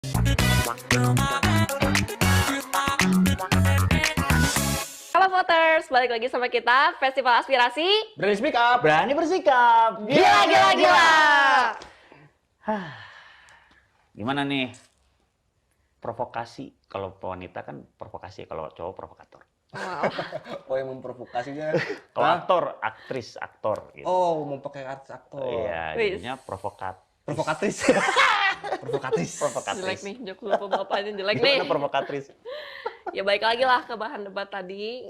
Halo voters, balik lagi sama kita Festival Aspirasi. Berani speak up, berani bersikap. Gila, gila, gila. Gimana nih? Provokasi. Kalau wanita kan provokasi, kalau cowok provokator. Wow. Oh, yang memprovokasinya. Kalau Hah? aktor, aktris, aktor. Gitu. Oh, mau pakai artis aktor. Iya, Wis. jadinya Provokatris. Provokatris. Jelek nih, jok lupa bapaknya jelek nih. Gimana provokatris? Ya baik lagi lah ke bahan debat tadi.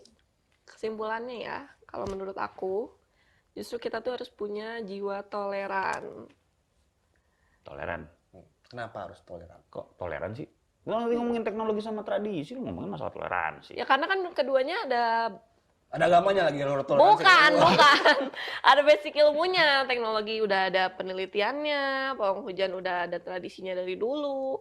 Kesimpulannya ya, kalau menurut aku, justru kita tuh harus punya jiwa toleran. Toleran. Kenapa harus toleran? Kok toleran sih? Lu lagi ngomongin teknologi sama tradisi, lu ngomongin masalah toleransi. Ya karena kan keduanya ada Ada agamanya lagi kalau toleransi. bukan. Ada basic ilmunya. Teknologi udah ada penelitiannya, pawang hujan udah ada tradisinya dari dulu.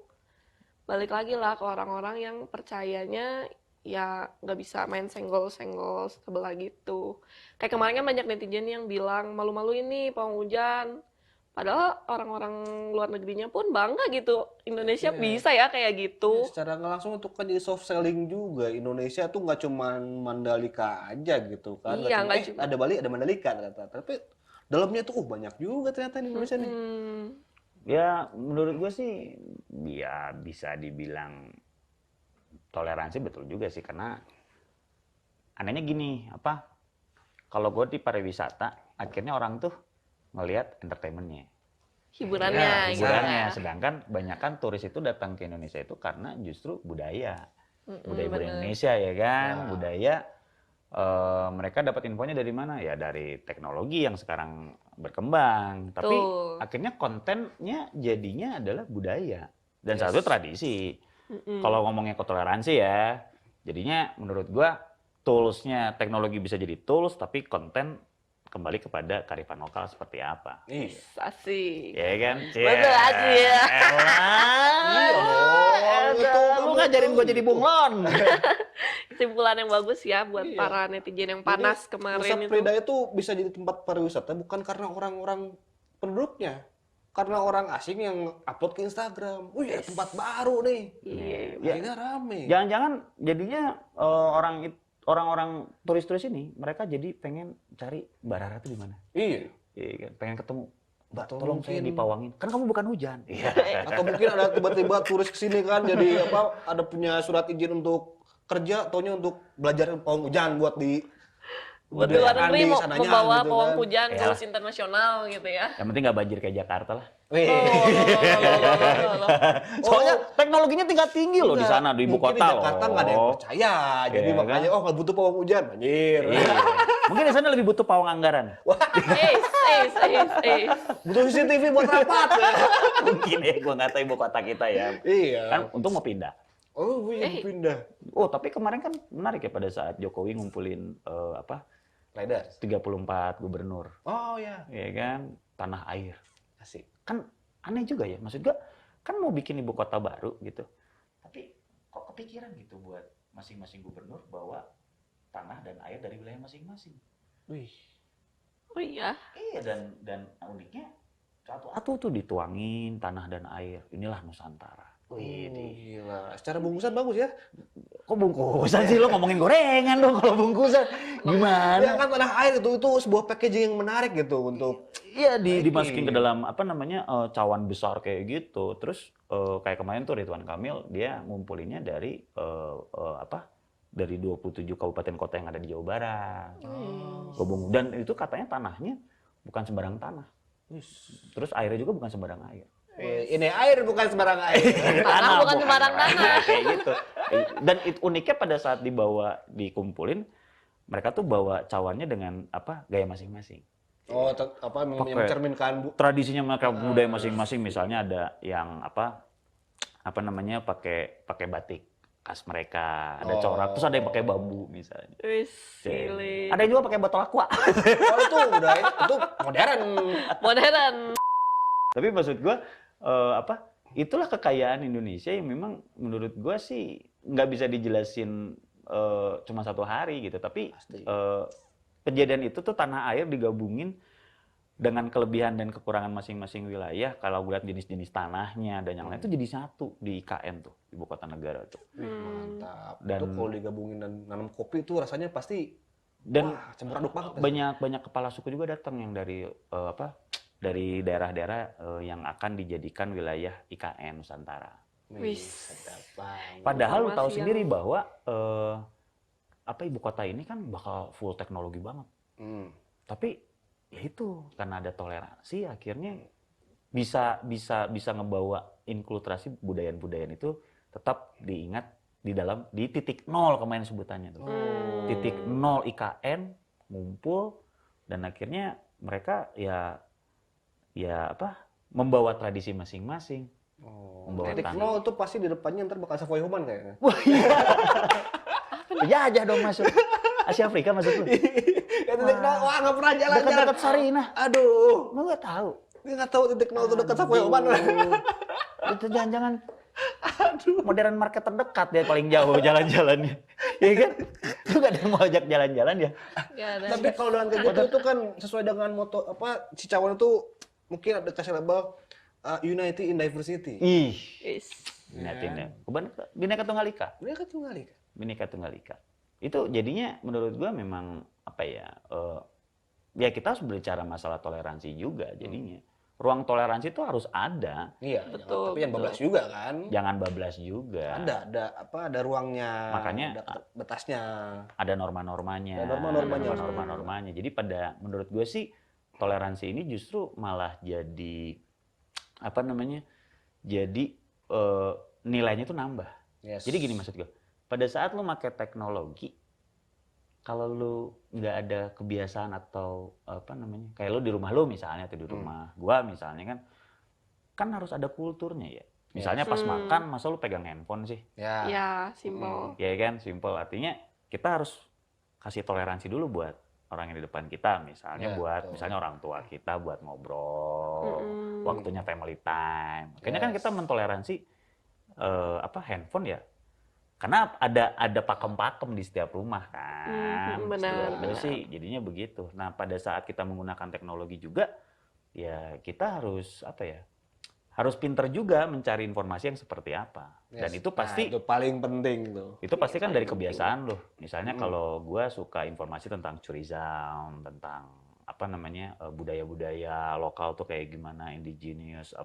Balik lagi lah ke orang-orang yang percayanya ya nggak bisa main senggol-senggol sebelah gitu. Kayak kemarin kan banyak netizen yang bilang malu-malu ini pawang hujan. Padahal orang-orang luar negerinya pun bangga gitu. Indonesia Iya. bisa ya kayak gitu. Secara nggak langsung itu kan jadi soft selling juga. Indonesia tuh nggak cuma Mandalika aja gitu kan. Iya, nggak cuma. Ada Bali, ada Mandalika ternyata. Tapi dalamnya tuh banyak juga ternyata di Indonesia nih. Ya, menurut gue sih ya bisa dibilang toleransi betul juga sih, karena anehnya gini, kalau gue di pariwisata, akhirnya orang tuh ngelihat entertainment-nya. Hiburannya Ya, gitu Hiburannya, ya. sedangkan kebanyakan turis itu datang ke Indonesia itu karena justru budaya. Budaya bener. Indonesia ya kan, Ya. budaya mereka dapat infonya dari mana? Ya dari teknologi yang sekarang berkembang. Tapi Tuh. akhirnya kontennya jadinya adalah budaya dan Yes. satu tradisi. Kalau ngomongnya toleransi ya, jadinya menurut gua tools-nya teknologi bisa jadi tools, tapi konten kembali kepada kearifan lokal seperti apa. Iya. Asik. Ya kan? Betul aja ya. Iya dong. Itu Lu ngajarin gua jadi bunglon. Kesimpulan yang bagus ya buat Iya. para netizen yang panas Jadi, kemarin Nusa itu. Penida itu bisa jadi tempat pariwisata bukan karena orang-orang penduduknya, karena orang asing yang upload ke Instagram. Wih, ada tempat baru nih. Iya. Ya. Akhirnya rame. Jangan-jangan jadinya orang-orang turis-turis ini mereka jadi pengen cari Mbak Rara tuh di mana? Iya. Iya kan? Pengen ketemu. Mbak, Atau tolong saya mungkin- dipawangin. Kan kamu bukan hujan. Iya. Atau mungkin ada tiba-tiba turis kesini kan, jadi ada punya surat izin untuk kerja, taunya untuk belajar pawang hujan buat di Buat di luar budayakan negeri di mau sananya membawa gitu pawang kan. hujan Iyalah. kelas internasional gitu ya. Yang penting nggak banjir kayak Jakarta lah. Wih. Loh. Soalnya teknologinya tingkat tinggi loh di Enggak, sana di ibu mungkin kota di Jakarta nggak ada yang loh. percaya, jadi Iya, makanya kan? oh nggak butuh pawang hujan, banjir. Iya. Mungkin di sana lebih butuh pawang anggaran. Butuh CCTV buat rapat. Mungkin ya, gua nggak tahu ibu kota kita ya. Iya. Kan untung mau pindah. Oh, iya pindah. Oh, tapi kemarin kan menarik ya pada saat Jokowi ngumpulin Riders. 34 gubernur. Oh ya, Ya kan, tanah air. asik. Kan aneh juga ya, maksud gua kan mau bikin ibu kota baru gitu. Tapi kok kepikiran gitu buat masing-masing gubernur bawa tanah dan air dari wilayah masing-masing. Wih. Oh iya. Iya, dan uniknya satu-satu tuh dituangin tanah dan air. Inilah Nusantara. Wih, Gila. Secara bungkusan bagus ya. kok bungkusan sih, lo ngomongin gorengan dong kalau bungkusan. Ya Gimana? kan tanah air itu sebuah packaging yang menarik gitu untuk Iya, Packing. dimasukin ke dalam cawan besar kayak gitu. Terus kayak kemarin tuh Ridwan Kamil dia ngumpulinnya dari dari 27 kabupaten kota yang ada di Jawa Barat. Dan itu katanya tanahnya bukan sembarang tanah. Terus airnya juga bukan sembarang air. ini air bukan sembarang air. Tanah bukan sembarang tanah. Kayak gitu. Dan uniknya pada saat dikumpulin, mereka tuh bawa cawannya dengan gaya masing-masing. Oh, mencerminkan Tradisinya mereka budaya masing-masing, misalnya ada yang pakai batik khas mereka, ada corak, terus ada yang pakai bambu misalnya. Wis, silih. Ada yang juga pakai botol aqua. Oh, itu modern. Modern. Tapi maksud gua itulah kekayaan Indonesia yang memang menurut gua sih nggak bisa dijelasin cuma satu hari gitu, tapi Pasti. kejadian itu tuh tanah air digabungin dengan kelebihan dan kekurangan masing-masing wilayah, kalau gue lihat jenis-jenis tanahnya dan yang lain itu jadi satu di IKN tuh, ibu kota negara tuh. Wih, mantap. Dan- Itu kalau digabungin dan nanam kopi itu rasanya pasti Dan wah, campur aduk banget. banyak kepala suku juga datang yang dari dari daerah-daerah yang akan dijadikan wilayah IKN Nusantara. Wih, Wis. sedap banget. Padahal lu tahu Informasi sendiri yang- bahwa ibu kota ini kan bakal full teknologi banget. Hmm. Tapi ya itu karena ada toleransi akhirnya bisa ngebawa inkulturasi budaya-budayaan itu tetap diingat di titik nol kemarin sebutannya tuh. Titik nol IKN ngumpul dan akhirnya mereka ya membawa tradisi masing-masing. Oh, Membawa titik tanah. nol itu pasti di depannya ntar bakal Savoy Human kayaknya. Wah iya. Penjajah dong masuk. Asia Afrika masuk tuh. Ya titik nol, wah nggak pernah jalan-jalan. Dekat-dekat Sarinah. Aduh, Lu nggak tahu. dia nggak tahu titik nol itu dekat Savoy Human. Itu jangan-jangan modern market terdekat ya paling jauh jalan-jalannya. Iya kan? Lu gak ada yang mau ajak jalan-jalan ya? Nggak ada. Tapi kalau dengan kayak gitu itu kan sesuai dengan moto apa Cicawan itu mungkin ada kasih label Unity in Diversity. Ih. Wis. Lihatin ya. Bineka Tunggal Ika. Ini kan tunggal ika. Bineka Tunggal Ika. Itu jadinya menurut gua memang apa ya? Ya kita harus berbicara masalah toleransi juga jadinya. Ruang toleransi itu harus ada. Iya, Betul, tapi yang betul. bablas juga kan. Jangan bablas juga. Ada ruangnya. Makanya, ada batasnya. Ada norma-normanya. Ada norma-normanya. Ada norma-normanya. Jadi menurut gue sih toleransi ini justru malah jadi apa namanya? Jadi nilainya tuh nambah. Yes. Jadi gini maksud gue. Pada saat lu pakai teknologi, kalau lu nggak ada kebiasaan atau apa namanya, kayak lu di rumah lu misalnya atau di rumah gua misalnya kan harus ada kulturnya ya. Misalnya pas makan, masa lu pegang handphone sih? Ya. Ya, simpel. Ya kan, simple. Artinya kita harus kasih toleransi dulu buat orang yang di depan kita, misalnya Ya, buat betul. misalnya orang tua kita buat ngobrol, Mm-mm. waktunya family time. Akhirnya kan Yes. kita mentoleransi handphone ya. Karena ada pakem-pakem di setiap rumah kan. Benar, Gue benar. sih jadinya begitu. Nah, pada saat kita menggunakan teknologi juga ya kita harus apa ya? Harus pinter juga mencari informasi yang seperti apa. Dan Yes. itu pasti Nah, itu paling penting tuh. itu pasti kan dari kebiasaan loh. Misalnya kalau gue suka informasi tentang tourism, tentang apa namanya budaya-budaya lokal tuh kayak gimana, indigenous,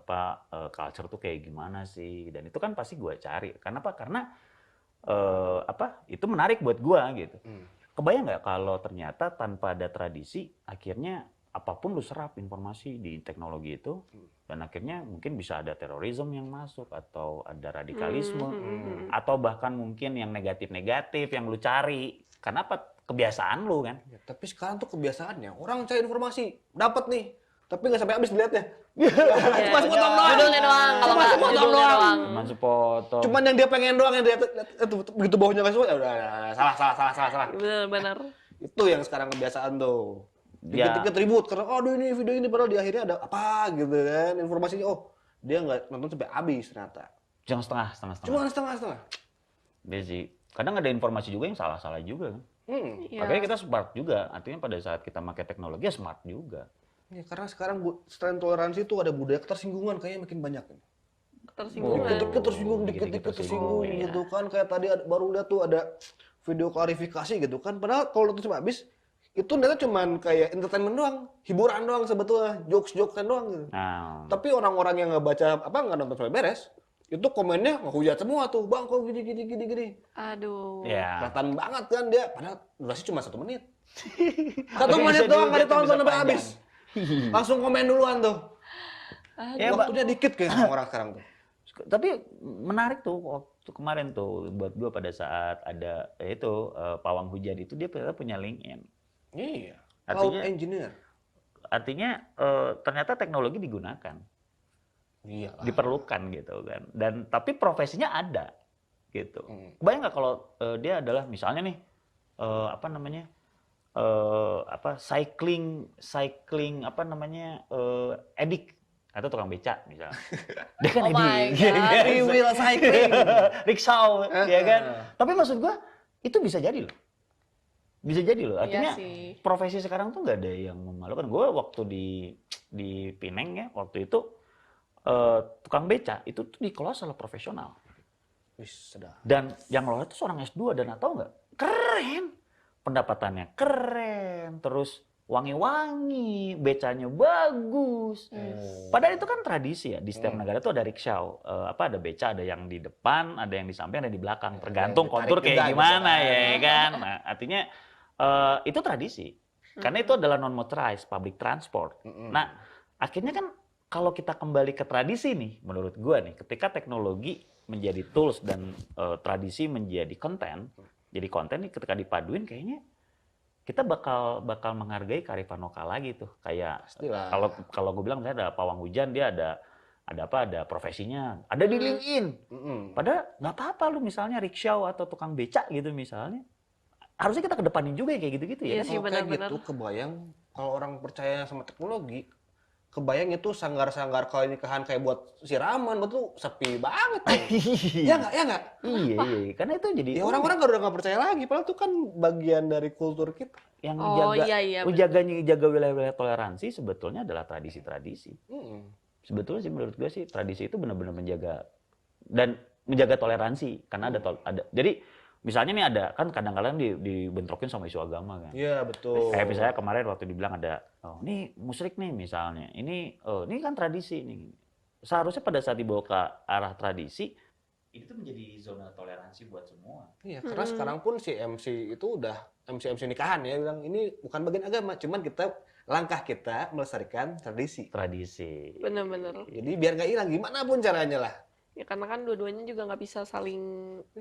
culture tuh kayak gimana sih. Dan itu kan pasti gue cari. Karena apa? Karena itu menarik buat gue gitu. Kebayang nggak kalau ternyata tanpa ada tradisi, akhirnya apapun lu serap informasi di teknologi itu, dan akhirnya mungkin bisa ada terorisme yang masuk, atau ada radikalisme, atau bahkan mungkin yang negatif-negatif yang lu cari. Karena apa? Kebiasaan lu kan. Ya, tapi sekarang tuh kebiasaannya orang cari informasi dapat nih, tapi nggak sampai habis dilihatnya. Ya, Cuma sepotong doang. Judulnya doang, kalau Cuma nggak sepotong judulnya doang. doang. Cuman sepotong. Cuman yang dia pengen doang yang dia itu begitu bawahnya nggak semua ya udah salah. Benar-benar. Itu yang sekarang kebiasaan tuh. Ya. Dikit-dikit ribut karena aduh ini video ini padahal di akhirnya ada apa gitu kan informasinya dia nggak nonton sampai habis ternyata. Jangan setengah. Cuma setengah. Dia sih. Kadang ada informasi juga yang salah-salah juga kan. Iya. Makanya kita smart juga. Artinya pada saat kita pakai teknologi ya smart juga. Ya, karena sekarang selain toleransi itu ada budaya ketersinggungan kayaknya makin banyak. Tersinggungan. Dikit-dikit tersinggung, Dikit-dikit dikit-dikit tersinggung, tersinggung iya. gitu kan. Kayak tadi baru lihat tuh ada video klarifikasi gitu kan. Padahal kalau nonton sampai habis, itu ternyata cuman kayak entertainment doang, hiburan doang sebetulnya, jokes-jokesan doang gitu. Nah, Tapi orang-orang yang nggak baca nggak nonton sampai beres, itu komennya ngehujat semua tuh, bang kok gini. Aduh. ya. Kelihatan banget kan dia, padahal durasi cuma 1 menit. 1 Tapi menit bisa doang nggak dihujat, ditonton bisa sampai panjang. habis. Langsung komen duluan tuh. Ya, Waktunya dikit kayak orang sekarang tuh. Tapi menarik tuh waktu kemarin tuh buat gua pada saat ada pawang hujan itu dia ternyata punya LinkedIn. Iya. Artinya- Cloud engineer. Artinya ternyata teknologi digunakan, Iya lah. diperlukan gitu kan. Dan tapi profesinya ada gitu. Hmm. Kebayang nggak kalau dia adalah misalnya nih cycling edik atau tukang beca misalnya. Dia kan Oh my edik. God. Free wheel cycling. Rickshaw, ya kan? Tapi maksud gua itu bisa jadi loh. Bisa jadi loh. Artinya Iya sih. profesi sekarang tuh nggak ada yang memalukan. Gue waktu di Pineng ya, waktu itu tukang beca itu tuh dikelola oleh profesional. Wih, sedap. Dan yang ngelola itu seorang S2 dan atau nggak? Keren. Pendapatannya keren. Terus wangi-wangi, becanya bagus. Padahal itu kan tradisi ya. Di setiap negara tuh ada rickshaw. Ada beca, ada yang di depan, ada yang di samping, ada yang di belakang. Tergantung ditarik kontur kayak juga gimana gitu ya kan. Nah, artinya itu tradisi. Karena itu adalah non-motorized public transport. Nah, akhirnya kan kalau kita kembali ke tradisi nih, menurut gua nih, ketika teknologi menjadi tools dan tradisi menjadi konten, jadi konten nih ketika dipaduin kayaknya kita bakal menghargai kearifan lokal lagi tuh. Kayak Pastilah. kalau gue bilang misalnya ada pawang hujan, dia ada profesinya, ada di LinkedIn. Padahal nggak apa-apa lu misalnya rickshaw atau tukang becak gitu misalnya. Harusnya kita kedepanin juga ya kayak gitu-gitu ya. Iya kan? sih, Kalau kayak benar-benar. gitu kebayang kalau orang percaya sama teknologi, kebayang itu sanggar-sanggar kalau nikahan kayak buat siraman, betul sepi banget. Ya nggak, ya nggak. Iya, karena itu jadi Ya orang-orang udah nggak percaya lagi, padahal itu kan bagian dari kultur kita. yang Oh, jaga iya, benar. jaga wilayah-wilayah toleransi sebetulnya adalah tradisi-tradisi. Sebetulnya sih menurut gue sih tradisi itu benar-benar menjaga toleransi karena ada jadi misalnya nih ada kan kadang-kadang dibentrokin sama isu agama kan. Iya betul. Kayak misalnya kemarin waktu dibilang ada ini musyrik nih misalnya. Ini kan tradisi nih. Seharusnya pada saat dibawa ke arah tradisi ini tuh menjadi zona toleransi buat semua. Iya, karena sekarang pun si MC itu udah MC nikahan ya bilang ini bukan bagian agama, cuman langkah kita melestarikan tradisi. Tradisi. Bener-bener. Jadi biar nggak hilang gimana pun caranya lah. Ya karena kan dua-duanya juga nggak bisa saling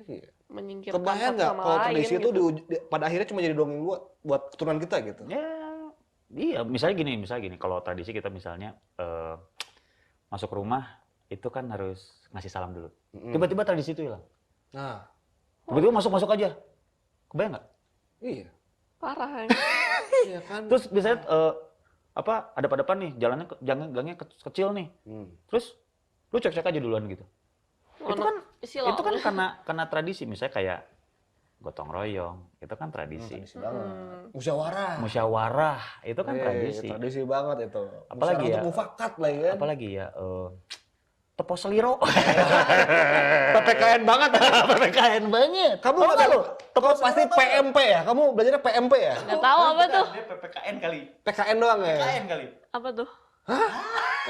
Iya. menyingkirkan Kebayang satu nggak sama kalau lain tradisi itu gitu. pada akhirnya cuma jadi dongeng buat keturunan kita gitu. Ya, iya. Misalnya gini. Kalau tradisi kita misalnya masuk rumah itu kan harus ngasih salam dulu. Tiba-tiba tradisi itu hilang. Nah, Tiba-tiba masuk aja. Kebayang nggak? iya. Parah. Iya kan. Terus biasanya ada pada depan nih, jalannya gangnya kecil nih. Terus lu cek-cek aja duluan gitu. Itu kan karena tradisi, misalnya kayak gotong royong, itu kan tradisi. Tradisi banget. Musyawarah. Itu kan tradisi. Tradisi banget itu. Apalagi ya? Untuk mufakat lah ya. Apalagi ya tepo seliro. PPKN banget. PPKN banget. Kamu nggak tahu? Pasti PMP ya? Kamu belajarnya PMP ya? Nggak tahu apa tuh? Dia PPKN kali. PKN doang ya? PPKN kali. Apa tuh?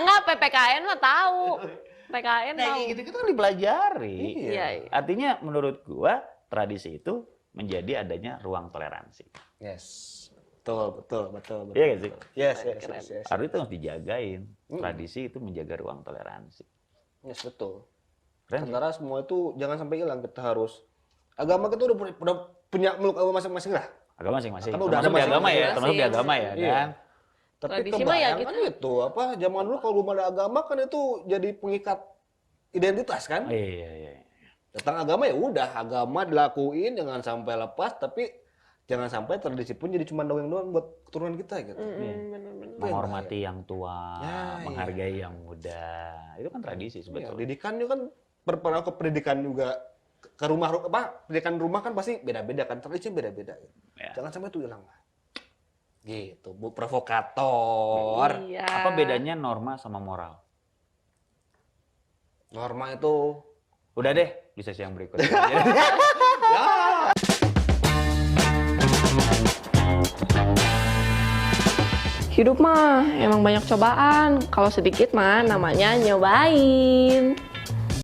Enggak, PPKN mah tahu. PKN Nah, tahu. kayak gitu kan dipelajari. Iya. Artinya menurut gua tradisi itu menjadi adanya ruang toleransi. Yes. Betul. Iya nggak sih? Yes. Harus itu harus dijagain. Tradisi itu menjaga ruang toleransi. Yes, betul. Keren. Sementara semua itu jangan sampai hilang. Kita harus agama kita udah punya meluk agama masing-masing lah. Agama masing-masing. Kan udah ada Termasuk di agama ya, masing-masing. termasuk di agama ya Iya. kan. Tapi Tradisi mah ya kebayang kan itu zaman dulu kalau belum ada agama kan itu jadi pengikat identitas kan. Iya. Datang agama ya udah agama dilakuin jangan sampai lepas tapi jangan sampai tradisi pun jadi cuma dongeng doang buat keturunan kita gitu. Bener-bener. Menghormati yang tua, Ya, menghargai yang muda. Itu kan tradisi Iya, sebetulnya. pendidikan juga kan berpengaruh ke pendidikan juga ke rumah pendidikan rumah kan pasti beda-beda kan tradisi beda-beda. Ya. Jangan sampai itu hilang. Gitu, Bu provokator. Iya. Apa bedanya norma sama moral? Norma itu Udah deh, di sesi yang berikutnya. Hidup mah emang banyak cobaan. Kalau sedikit mah namanya nyobain.